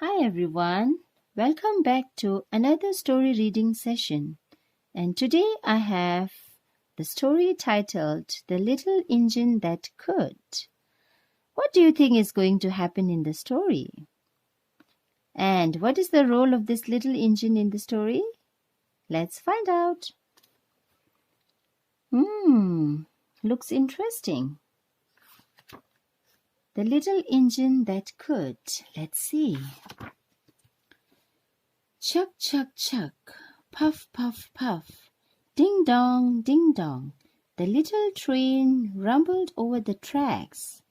Hi everyone, welcome back to another story reading session. And today I have the story titled The Little Engine That Could. What do you think is going to happen in the story? And what is the role of this little engine in the story? Let's find out. Looks interesting. The little engine that could. Let's see. Chuck, chuck, chuck. Puff, puff, puff. Ding dong, ding dong. The little train rumbled over the tracks.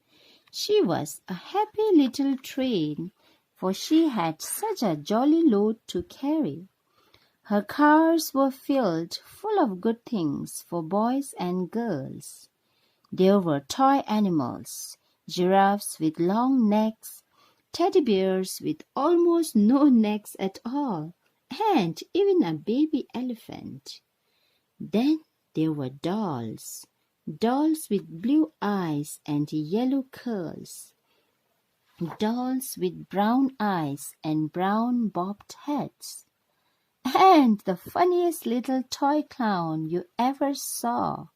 She was a happy little train, for she had such a jolly load to carry. Her cars were filled full of good things for boys and girls. There were toy animals, giraffes with long necks, teddy bears with almost no necks at all, and even a baby elephant. Then there were dolls, dolls with blue eyes and yellow curls, dolls with brown eyes and brown bobbed heads, and the funniest little toy clown you ever saw.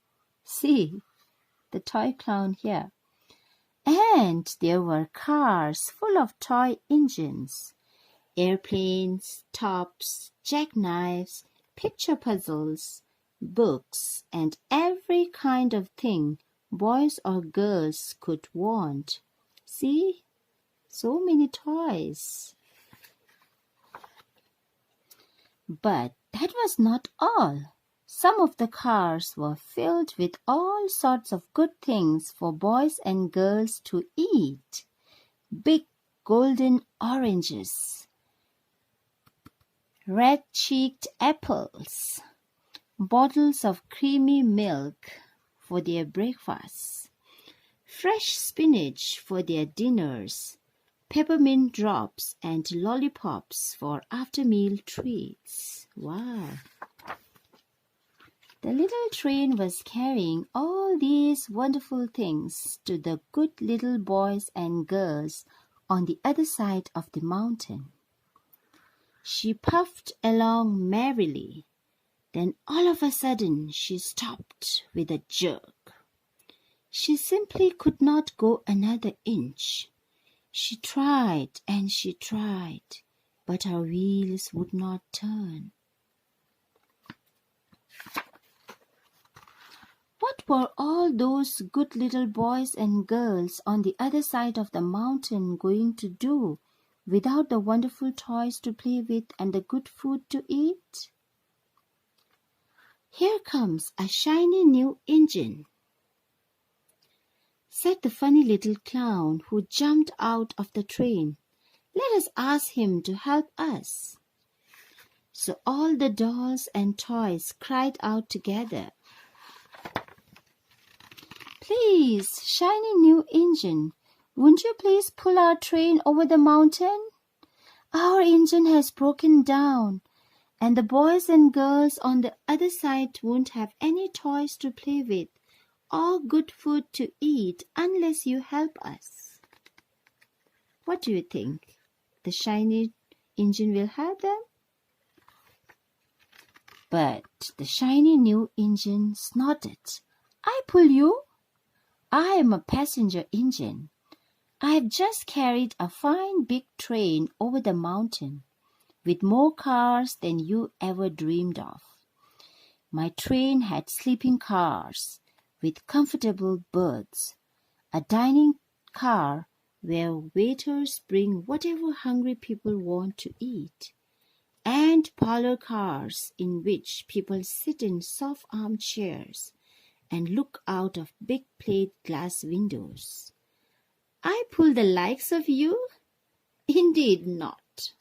See, the toy clown here. And there were cars full of toy engines, airplanes, tops, jackknives, picture puzzles, books, and every kind of thing boys or girls could want. See? So many toys. But that was not all. Some of the cars were filled with all sorts of good things for boys and girls to eat. Big golden oranges, red-cheeked apples, bottles of creamy milk for their breakfasts, fresh spinach for their dinners, peppermint drops and lollipops for after-meal treats. Wow! The little train was carrying all these wonderful things to the good little boys and girls on the other side of the mountain. She puffed along merrily. Then all of a sudden she stopped with a jerk. She simply could not go another inch. She tried and she tried, but her wheels would not turn. What were all those good little boys and girls on the other side of the mountain going to do without the wonderful toys to play with and the good food to eat? "Here comes a shiny new engine," said the funny little clown who jumped out of the train. "Let us ask him to help us." So all the dolls and toys cried out together, "Please, shiny new engine, won't you please pull our train over the mountain? Our engine has broken down, and the boys and girls on the other side won't have any toys to play with or good food to eat unless you help us." What do you think? The shiny engine will help them? But the shiny new engine snorted. "I pull you? I am a passenger engine. I have just carried a fine big train over the mountain with more cars than you ever dreamed of. My train had sleeping cars with comfortable berths, a dining car where waiters bring whatever hungry people want to eat, and parlor cars in which people sit in soft armchairs and look out of big plate glass windows. I pull the likes of you? Indeed not."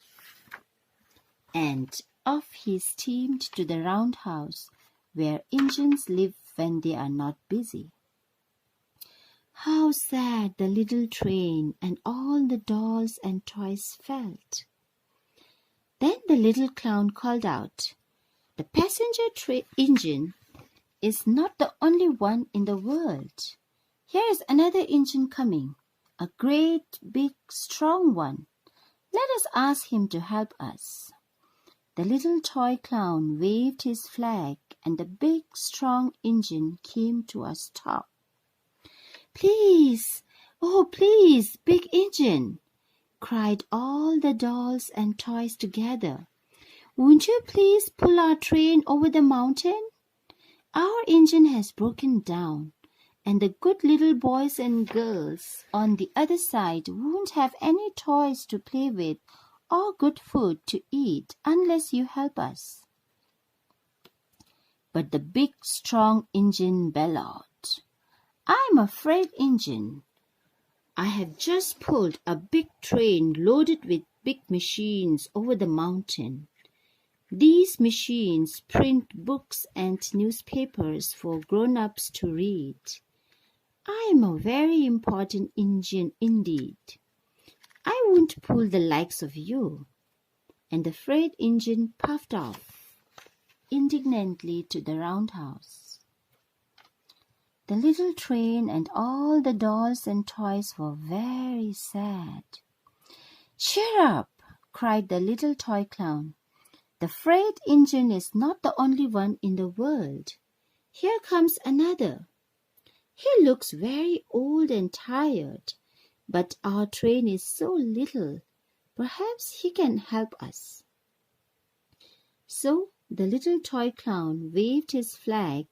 And off he steamed to the roundhouse where engines live when they are not busy. How sad the little train and all the dolls and toys felt. Then the little clown called out, "The passenger engine is not the only one in the world. Here is another engine coming, a great, big, strong one. Let us ask him to help us." The little toy clown waved his flag, and the big, strong engine came to a stop. "Please, oh please, big engine!" cried all the dolls and toys together. "Won't you please pull our train over the mountain? Our engine has broken down, and the good little boys and girls on the other side won't have any toys to play with or good food to eat unless you help us." But the big, strong engine bellowed, "I'm afraid, engine. I have just pulled a big train loaded with big machines over the mountain. These machines print books and newspapers for grown-ups to read. I am a very important engine indeed. I won't pull the likes of you." And the freight engine puffed off indignantly to the roundhouse. The little train and all the dolls and toys were very sad. "Cheer up!" cried the little toy clown. "The freight engine is not the only one in the world. Here comes another. He looks very old and tired, but our train is so little. Perhaps he can help us." So the little toy clown waved his flag,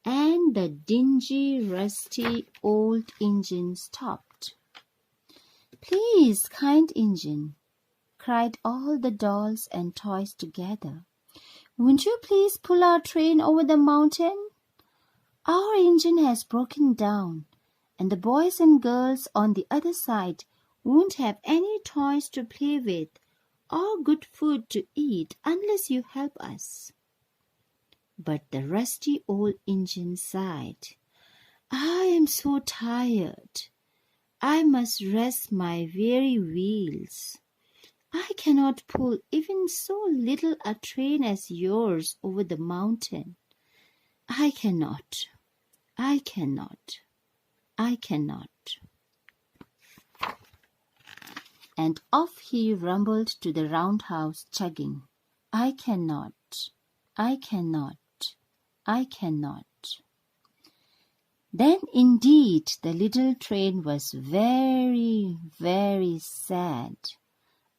and the dingy, rusty old engine stopped. "Please, kind engine," cried all the dolls and toys together, "won't you please pull our train over the mountain? Our engine has broken down, and the boys and girls on the other side won't have any toys to play with or good food to eat unless you help us." But the rusty old engine sighed. "I am so tired. I must rest my weary wheels. I cannot pull even so little a train as yours over the mountain. I cannot. I cannot. I cannot." And off he rumbled to the roundhouse, chugging, "I cannot. I cannot. I cannot." Then indeed the little train was very, very sad,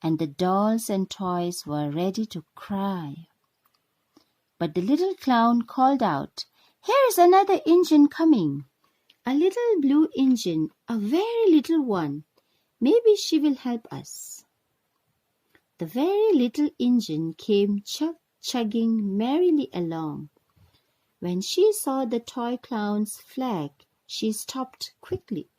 and the dolls and toys were ready to cry. But the little clown called out, "Here's another engine coming, a little blue engine, a very little one. Maybe she will help us." The very little engine came chugging merrily along. When she saw the toy clown's flag, she stopped quickly.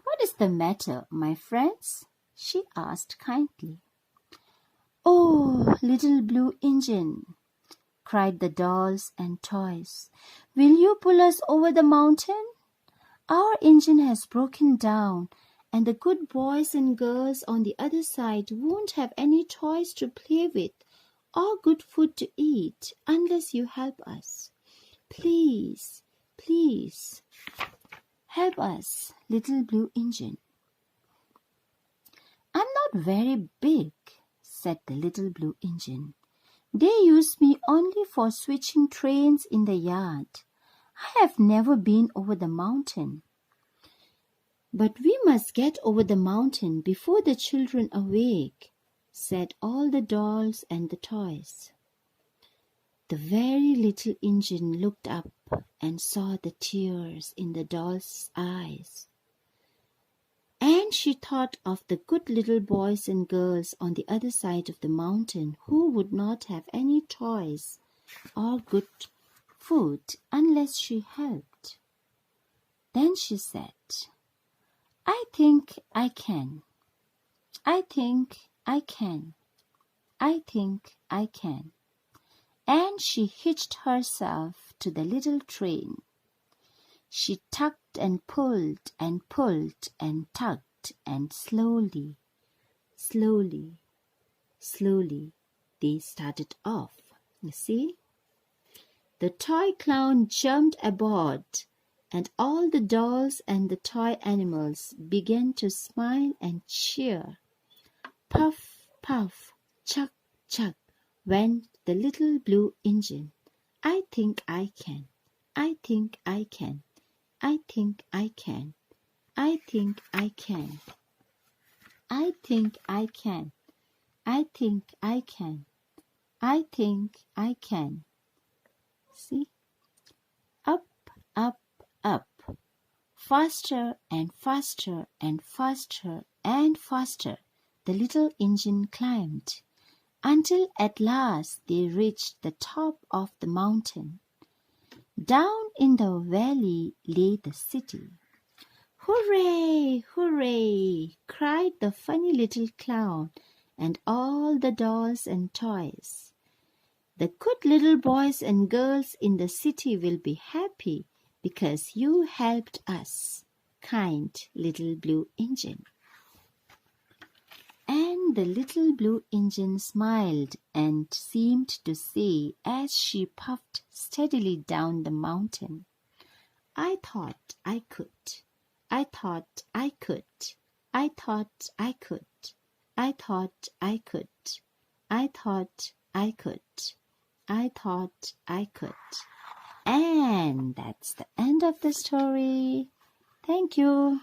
"What is the matter, my friends?" she asked kindly. "Oh, little blue engine," cried the dolls and toys, "will you pull us over the mountain? Our engine has broken down, and the good boys and girls on the other side won't have any toys to play with or good food to eat unless you help us. Please, please, help us, little blue engine." "I'm not very big," said the little blue engine. "They use me only for switching trains in the yard. I have never been over the mountain." "But we must get over the mountain before the children awake," said all the dolls and the toys. The very little engine looked up and saw the tears in the doll's eyes. And she thought of the good little boys and girls on the other side of the mountain who would not have any toys or good food unless she helped. Then she said, "I think I can. I think I can. I think I can." And she hitched herself to the little train. She tugged and pulled and pulled and tugged, and slowly, slowly, slowly they started off. You see? The toy clown jumped aboard, and all the dolls and the toy animals began to smile and cheer. Puff, puff, chuck, chuck went the little blue engine. I think I can. I think I can. I think I can. I think I can. I think I can. I think I can. I think I can. See? Up, up, up. Faster and faster and faster and faster the little engine climbed, until at last they reached the top of the mountain. Down in the valley lay the city. "Hooray! Hooray!" cried the funny little clown and all the dolls and toys. "The good little boys and girls in the city will be happy because you helped us, kind little blue engine." And the little blue engine smiled and seemed to say as she puffed steadily down the mountain, "I thought I could. I thought I could. I thought I could. I thought I could. I thought I could. I thought I could." And that's the end of the story. Thank you.